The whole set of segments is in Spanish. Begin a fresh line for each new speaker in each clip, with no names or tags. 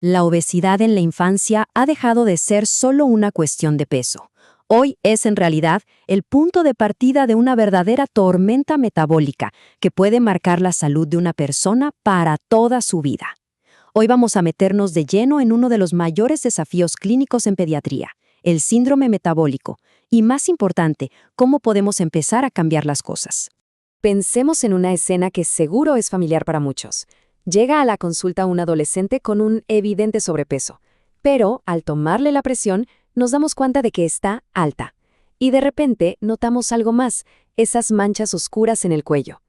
La obesidad en la infancia ha dejado de ser solo una cuestión de peso. Hoy es en realidad el punto de partida de una verdadera tormenta metabólica que puede marcar la salud de una persona para toda su vida. Hoy vamos a meternos de lleno en uno de los mayores desafíos clínicos en pediatría, el síndrome metabólico, y más importante, cómo podemos empezar a cambiar las cosas.
Pensemos en una escena que seguro es familiar para muchos. Llega a la consulta un adolescente con un evidente sobrepeso, pero al tomarle la presión nos damos cuenta de que está alta. Y de repente notamos algo más, esas manchas oscuras en el cuello.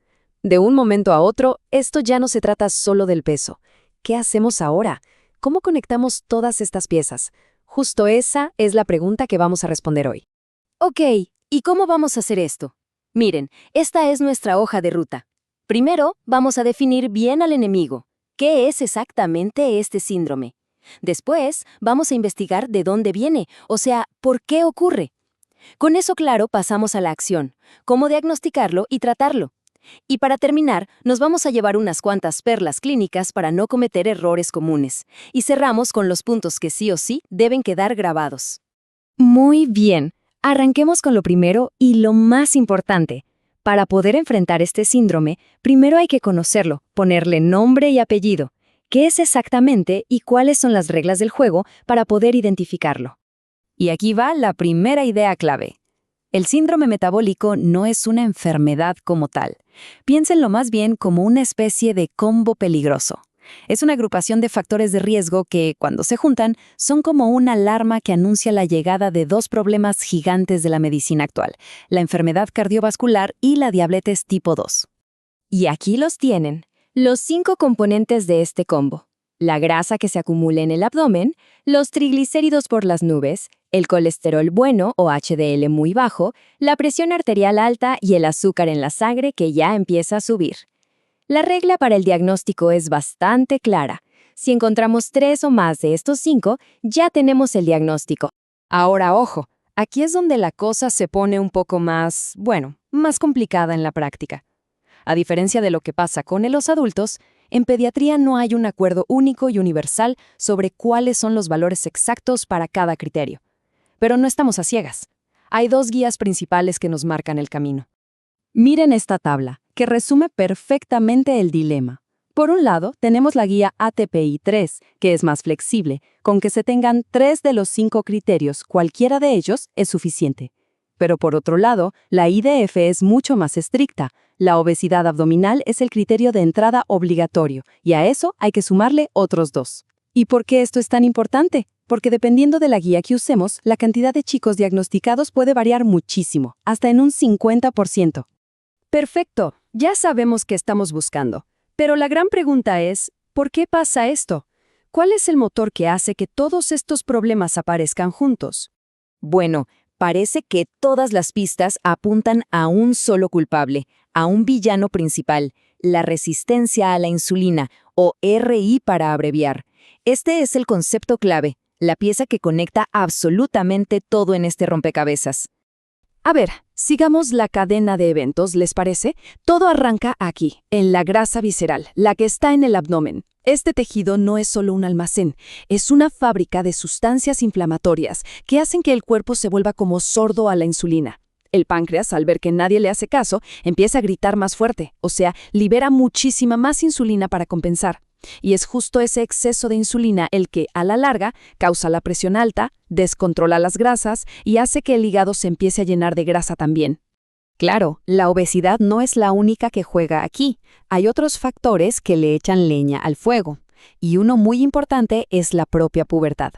De un momento a otro, esto ya no se trata solo del peso. ¿Qué hacemos ahora? ¿Cómo conectamos todas estas piezas? Justo esa es la pregunta que vamos a responder hoy.
Ok, ¿y cómo vamos a hacer esto? Miren, esta es nuestra hoja de ruta. Primero, vamos a definir bien al enemigo. ¿Qué es exactamente este síndrome? Después, vamos a investigar de dónde viene, o sea, ¿por qué ocurre? Con eso claro, pasamos a la acción, cómo diagnosticarlo y tratarlo. Y para terminar, nos vamos a llevar unas cuantas perlas clínicas para no cometer errores comunes. Y cerramos con los puntos que sí o sí deben quedar grabados.
Muy bien, arranquemos con lo primero y lo más importante. Para poder enfrentar este síndrome, primero hay que conocerlo, ponerle nombre y apellido. ¿Qué es exactamente y cuáles son las reglas del juego para poder identificarlo?
Y aquí va la primera idea clave. El síndrome metabólico no es una enfermedad como tal. Piénsenlo más bien como una especie de combo peligroso. Es una agrupación de factores de riesgo que, cuando se juntan, son como una alarma que anuncia la llegada de dos problemas gigantes de la medicina actual, la enfermedad cardiovascular y la diabetes tipo 2.
Y aquí los tienen, los 5 componentes de este combo. La grasa que se acumula en el abdomen, los triglicéridos por las nubes, el colesterol bueno o HDL muy bajo, la presión arterial alta y el azúcar en la sangre que ya empieza a subir. La regla para el diagnóstico es bastante clara. Si encontramos 3 o más de estos 5, ya tenemos el diagnóstico.
Ahora, ojo, aquí es donde la cosa se pone un poco más, más complicada en la práctica. A diferencia de lo que pasa con los adultos, en pediatría no hay un acuerdo único y universal sobre cuáles son los valores exactos para cada criterio. Pero no estamos a ciegas. Hay 2 guías principales que nos marcan el camino. Miren esta tabla, que resume perfectamente el dilema. Por un lado, tenemos la guía ATPI-3, que es más flexible, con que se tengan 3 de los 5 criterios, cualquiera de ellos es suficiente. Pero por otro lado, la IDF es mucho más estricta. La obesidad abdominal es el criterio de entrada obligatorio, y a eso hay que sumarle otros 2. ¿Y por qué esto es tan importante? Porque dependiendo de la guía que usemos, la cantidad de chicos diagnosticados puede variar muchísimo, hasta en un 50%. Perfecto, ya sabemos qué estamos buscando. Pero la gran pregunta es, ¿por qué pasa esto? ¿Cuál es el motor que hace que todos estos problemas aparezcan juntos?
Bueno, parece que todas las pistas apuntan a un solo culpable, a un villano principal, la resistencia a la insulina, o RI para abreviar. Este es el concepto clave, la pieza que conecta absolutamente todo en este rompecabezas.
A ver, sigamos la cadena de eventos, ¿les parece? Todo arranca aquí, en la grasa visceral, la que está en el abdomen. Este tejido no es solo un almacén, es una fábrica de sustancias inflamatorias que hacen que el cuerpo se vuelva como sordo a la insulina. El páncreas, al ver que nadie le hace caso, empieza a gritar más fuerte, o sea, libera muchísima más insulina para compensar. Y es justo ese exceso de insulina el que, a la larga, causa la presión alta, descontrola las grasas y hace que el hígado se empiece a llenar de grasa también.
Claro, la obesidad no es la única que juega aquí. Hay otros factores que le echan leña al fuego. Y uno muy importante es la propia pubertad.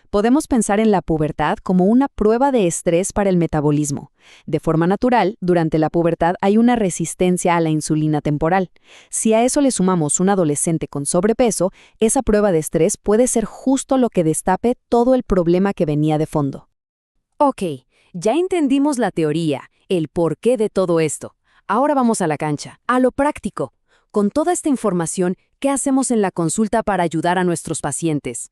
Podemos pensar en la pubertad como una prueba de estrés para el metabolismo. De forma natural, durante la pubertad hay una resistencia a la insulina temporal. Si a eso le sumamos un adolescente con sobrepeso, esa prueba de estrés puede ser justo lo que destape todo el problema que venía de fondo.
Ok, ya entendimos la teoría, el porqué de todo esto. Ahora vamos a la cancha, a lo práctico. Con toda esta información, ¿qué hacemos en la consulta para ayudar a nuestros pacientes?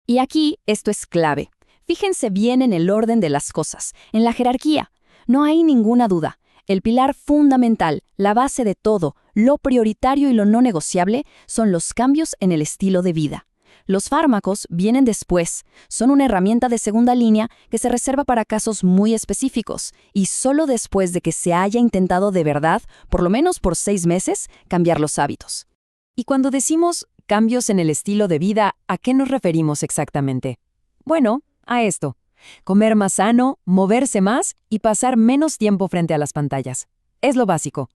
Y aquí esto es clave. Fíjense bien en el orden de las cosas, en la jerarquía. No hay ninguna duda. El pilar fundamental, la base de todo, lo prioritario y lo no negociable, son los cambios en el estilo de vida. Los fármacos vienen después, son una herramienta de segunda línea que se reserva para casos muy específicos y solo después de que se haya intentado de verdad, por lo menos por 6 meses, cambiar los hábitos. Y cuando decimos cambios en el estilo de vida, ¿a qué nos referimos exactamente? Bueno, a esto: comer más sano, moverse más y pasar menos tiempo frente a las pantallas. Es lo básico.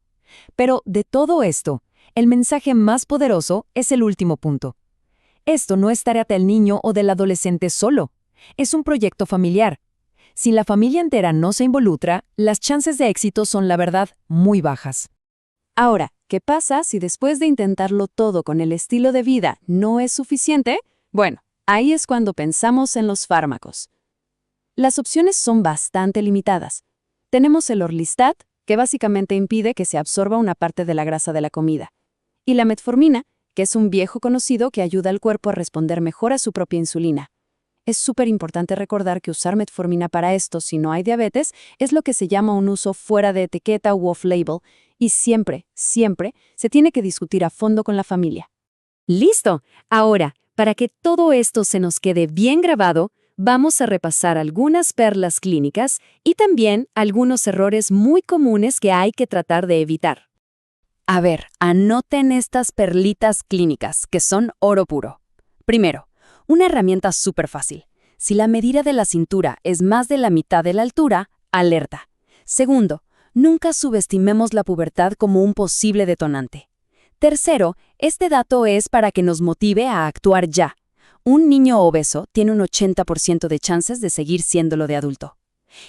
Pero de todo esto, el mensaje más poderoso es el último punto. Esto no es tarea del niño o del adolescente solo. Es un proyecto familiar. Si la familia entera no se involucra, las chances de éxito son, la verdad, muy bajas.
Ahora, ¿qué pasa si después de intentarlo todo con el estilo de vida no es suficiente? Bueno, ahí es cuando pensamos en los fármacos. Las opciones son bastante limitadas. Tenemos el Orlistat, que básicamente impide que se absorba una parte de la grasa de la comida, y la metformina, que es un viejo conocido que ayuda al cuerpo a responder mejor a su propia insulina. Es súper importante recordar que usar metformina para esto, si no hay diabetes, es lo que se llama un uso fuera de etiqueta u off-label, y siempre, siempre se tiene que discutir a fondo con la familia.
¡Listo! Ahora, para que todo esto se nos quede bien grabado, vamos a repasar algunas perlas clínicas y también algunos errores muy comunes que hay que tratar de evitar. A ver, anoten estas perlitas clínicas, que son oro puro. Primero, una herramienta súper fácil. Si la medida de la cintura es más de la mitad de la altura, alerta. Segundo, nunca subestimemos la pubertad como un posible detonante. Tercero, este dato es para que nos motive a actuar ya. Un niño obeso tiene un 80% de chances de seguir siéndolo de adulto.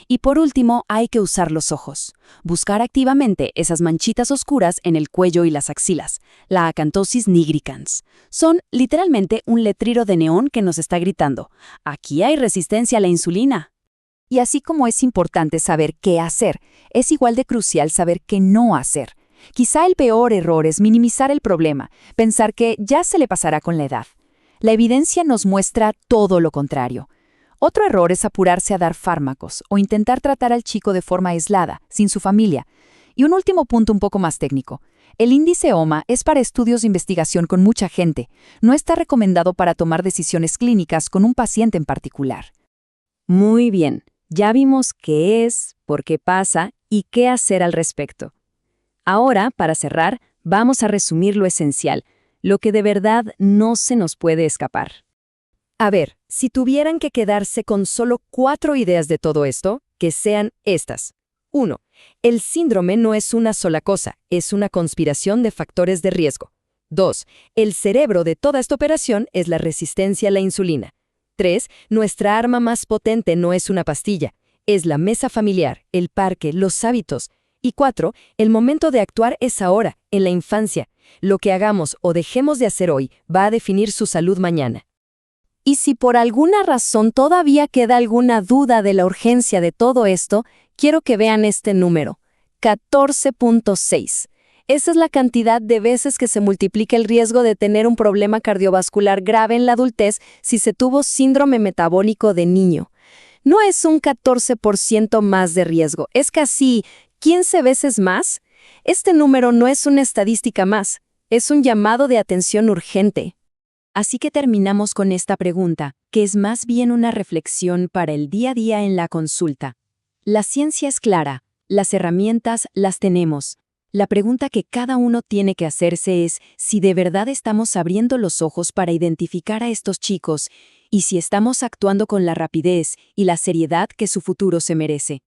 Y por último, hay que usar los ojos. Buscar activamente esas manchitas oscuras en el cuello y las axilas, la acantosis nigricans. Son literalmente un letrero de neón que nos está gritando: aquí hay resistencia a la insulina. Y así como es importante saber qué hacer, es igual de crucial saber qué no hacer. Quizá el peor error es minimizar el problema, pensar que ya se le pasará con la edad. La evidencia nos muestra todo lo contrario. Otro error es apurarse a dar fármacos o intentar tratar al chico de forma aislada, sin su familia. Y un último punto un poco más técnico. El índice OMA es para estudios de investigación con mucha gente. No está recomendado para tomar decisiones clínicas con un paciente en particular. Muy bien, ya vimos qué es, por qué pasa y qué hacer al respecto. Ahora, para cerrar, vamos a resumir lo esencial, lo que de verdad no se nos puede escapar. A ver, si tuvieran que quedarse con solo 4 ideas de todo esto, que sean estas. 1. El síndrome no es una sola cosa, es una conspiración de factores de riesgo. 2. El cerebro de toda esta operación es la resistencia a la insulina. 3. Nuestra arma más potente no es una pastilla, es la mesa familiar, el parque, los hábitos. Y 4. El momento de actuar es ahora, en la infancia. Lo que hagamos o dejemos de hacer hoy va a definir su salud mañana. Y si por alguna razón todavía queda alguna duda de la urgencia de todo esto, quiero que vean este número: 14.6. Esa es la cantidad de veces que se multiplica el riesgo de tener un problema cardiovascular grave en la adultez si se tuvo síndrome metabólico de niño. No es un 14% más de riesgo, es casi 15 veces más. Este número no es una estadística más, es un llamado de atención urgente. Así que terminamos con esta pregunta, que es más bien una reflexión para el día a día en la consulta. La ciencia es clara, las herramientas las tenemos. La pregunta que cada uno tiene que hacerse es si de verdad estamos abriendo los ojos para identificar a estos chicos y si estamos actuando con la rapidez y la seriedad que su futuro se merece.